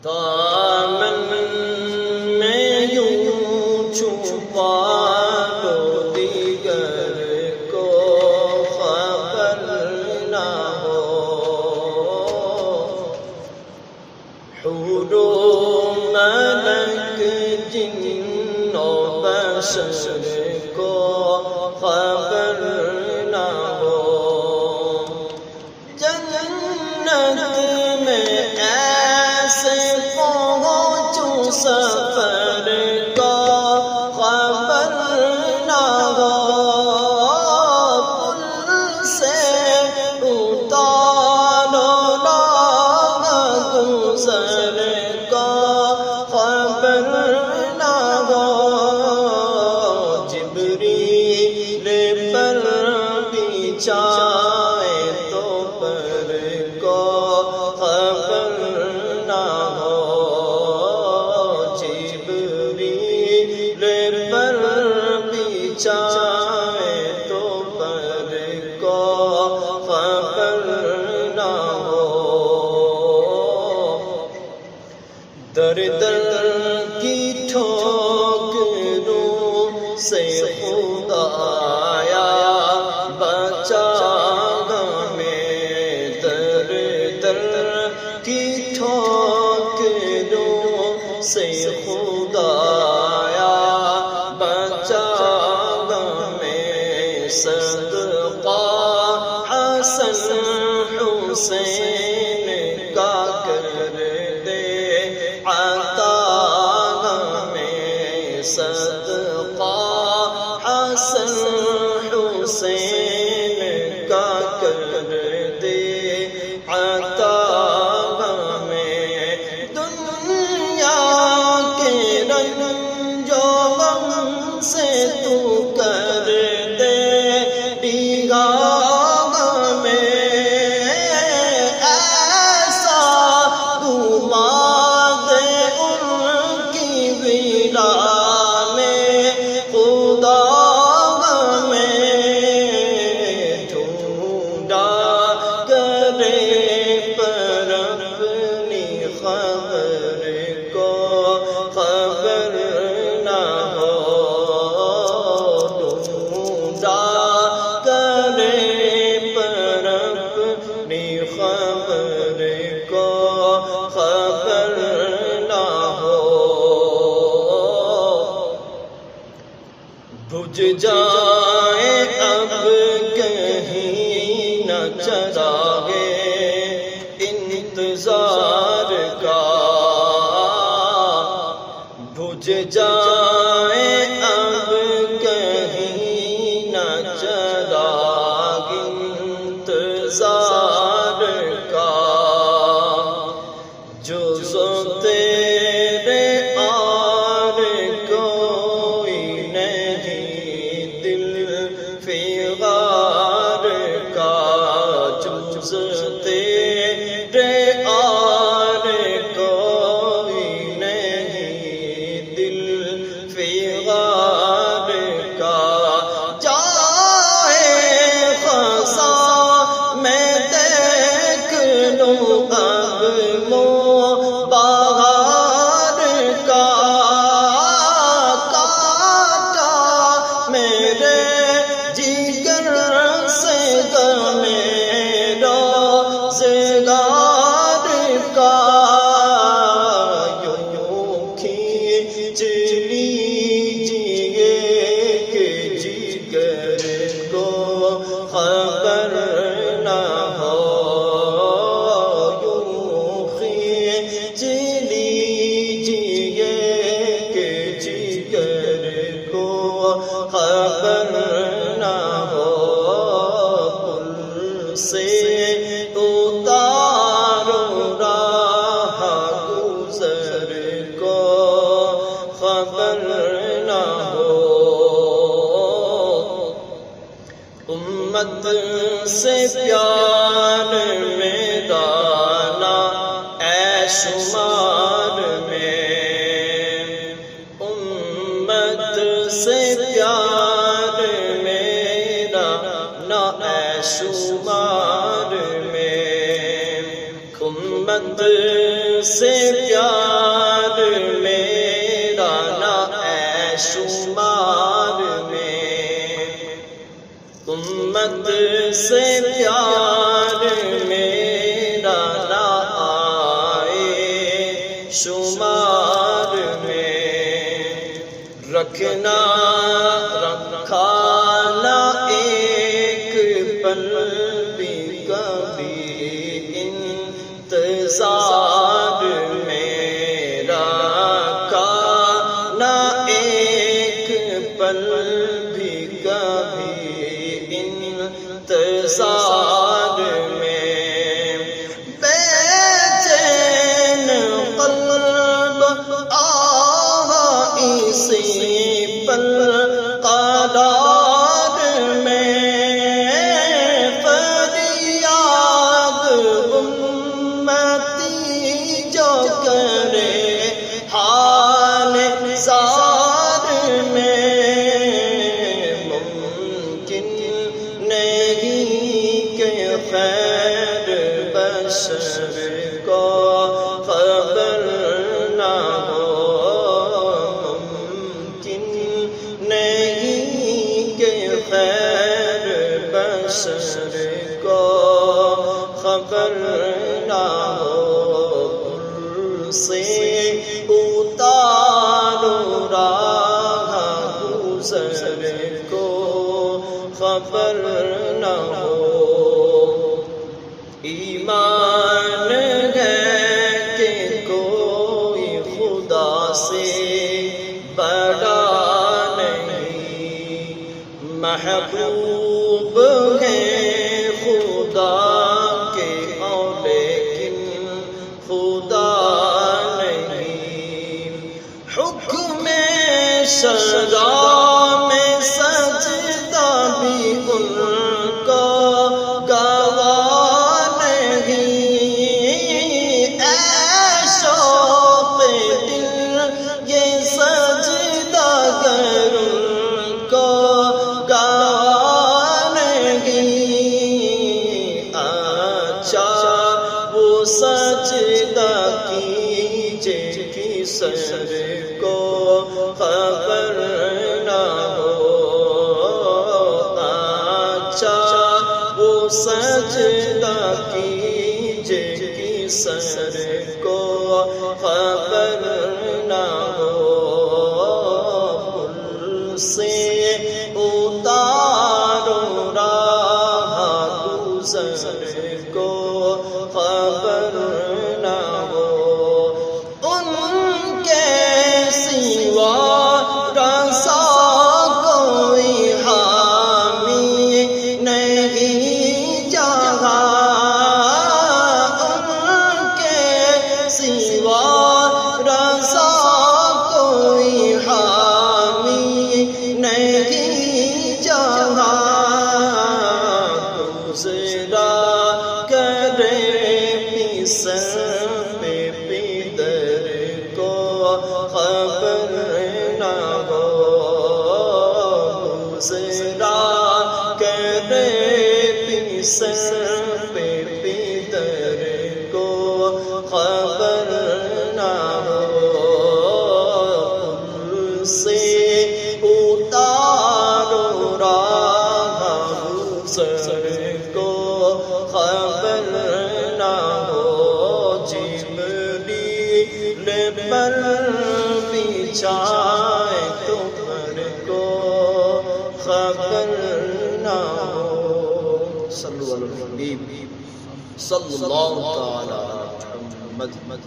دامن میں یوں چھپا لو دیگر کو خبر نہ ہو، حور و ملک جن و بشر کو خبر نہ ہو، جنت میں ایسے پہنچوں سفر کا خبر نہ ہو، پل سے اتارو راہ گزر کا خبر نہ ہو، جبریل پر بچھائے تو پر کو خبر نہ ہو، جبریل پر بچھائے تو پر کو خبر نہ ہو، در در کی ٹھوکروں سے خدایا بچا ہمیں، در در کی ٹھوکروں سے خدایا بچا ہمیں، صدقہ حسن حسین کا کر دے عطا ہمیں، صدقہ حسن حسین کا کر دے عطا ہمیں، دنیا کے رنج و غم سے تو کر دے بیگاہ ہمیں، ایسا گھما دے ان کی ویران میں خدا ہمیں، ڈھونڈا کرے پر اپنی خبر کو خبر نہ ہو، ڈھونڈا کرے پر اپنی خبر کو خبر نہ ہو، بجھ جائے اب کہیں نہ چراغے انتظار کا، بجھ جائے اب کہیں نہ چراغ انتظار کا، جو سو تیرے اور کوئی نہیں دل فغار کا، جز تیرے اور کوئی نہیں دل فغار کا، جائے خزاں میں دیکھ لوں اب بہار کا، کاٹا میرے جگر سے میرا روزگار کا، یوں کھینچ لیجیے کہ جگر کو خبر نہ ہو، یوں کھینچ لیجیے کہ جگر کو خبر نہ ہو، پل سے اتارو راہ گزر کو خبر نہ ہو، امت سے پیار میرا نہ اے شمار میں، امت سے پیار میرا نہ اے شمار میں، امت سے پیار میرا نہ ہے شمار میں، امت سے پیار میرا نہ آئے شمار میں، رکھنا رکھا نہ ایک پل بھی کبھی انتظار میرا کا نہ ایک پل بھی کبھی انتظار میں، بے چین قلب آہ اسی پل قرار میں، فریاد امتی جو کرے حال زار میں، ممکن نہیں کہ خیر بشر کو خبر نہ ہو، ممکن نہیں کہ خیر بشر کو خبر نہ ہو، سے اتارو راہ گزر کو خبر نہ ہو، ایمان ہے کہ کوئی خدا سے بڑا نہیں، محبوب ہے خدا کے اور لیکن خدا نہیں، حکم شرع میں سجدہ بھی ان کو گواہ نہیں، اے شوق دل یہ سجدہ گر ان کو گواہ نہیں، اچھا وہ سجدہ کیجے کس سر کو خبر نہ ہو، اچھا وہ سجدہ کیجے کس سر کو خبر نہ ہو، پل سے اتارو راہ گزر کو خبر نہ ہو، ان کے سوا رسا کوئی حامی نہیں جہاں، ان کے سوا رسا کوئی حامی نہیں جہاں، گزرا کرے پیسر پہ پیدر کو خبر نہ ہو، گزرا کرے پیسر پہ پیدر کو خبر نہ ہو، پل سے اتارو راہ گزر کو خبر نہ ہو، جبریل پر بچھائے تمہار کو خبر نہ ہو، صلو علی الحبیب صلی اللہ تعالی علی محمد۔